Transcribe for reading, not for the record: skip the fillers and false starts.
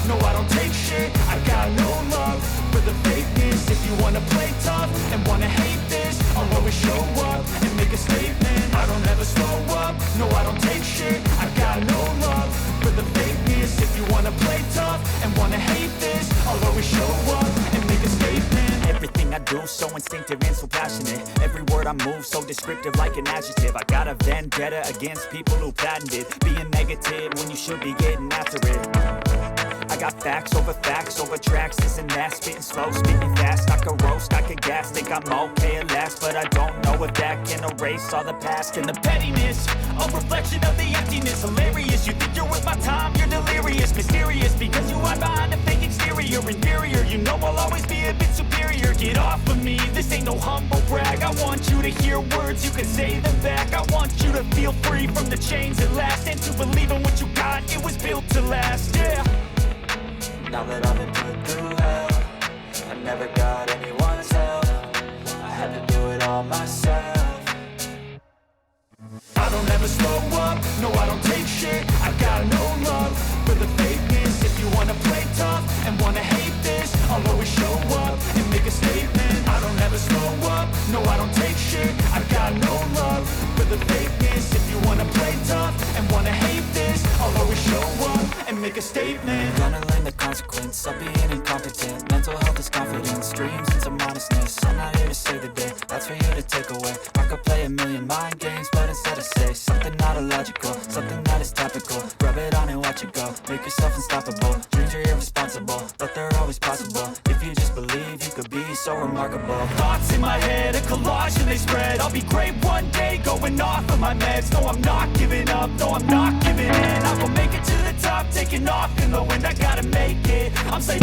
no I don't take shit. I got no love for the fakeness. If you wanna play tough and wanna hate this, I'll always show up and make a statement. I don't ever slow up, no I don't take shit. I got no love for the fakeness. If you wanna play tough and wanna hate this, I'll always show up and make a statement. Everything I do so instinctive and so passionate. Every word I move so descriptive like an adjective. I got a vendetta against people who patented being negative when you should be getting after it. I got facts over tracks, this and that. Spitting slow, speaking fast, I could roast, I could gas. Think I'm okay at last, but I don't know if that can erase all the past. And the pettiness, a reflection of the emptiness. Hilarious, you think you're worth my time, you're delirious. Mysterious, because you hide behind a fake exterior. Inferior, you know I'll always be a bit superior. Get off of me, this ain't no humble brag. I want you to hear words, you can say them back. I want you to feel free from the chains at last, and to believe in what you got, it was built to last, yeah. Now that I've been put through hell, I never got anyone's help. I had to do it all myself. I don't ever slow up, no I don't take shit. I got no love for the fakeness. If you wanna play tough and wanna hate this, I'll always show up and make a statement. I don't ever slow up, no I don't take shit. I got no love for the fakeness. If you wanna play tough and wanna hate this, I'll always show up and make a statement. Gonna learn the consequence of being incompetent. Mental health is confidence, dreams and some honestness. I'm not here to save the day, that's for you to take away. I could play a million mind games, but instead I say something not illogical, something that is topical. Rub it on and watch it go, make yourself unstoppable. Dreams are irresponsible, but they're always possible. If you just believe, you could be so remarkable. Thoughts in my head, a collage and they spread. I'll be great one day, going off of my meds. No, I'm not giving up, no, I'm not giving in. I will make it to the top, taking off in the wind. I gotta make it, I'm saying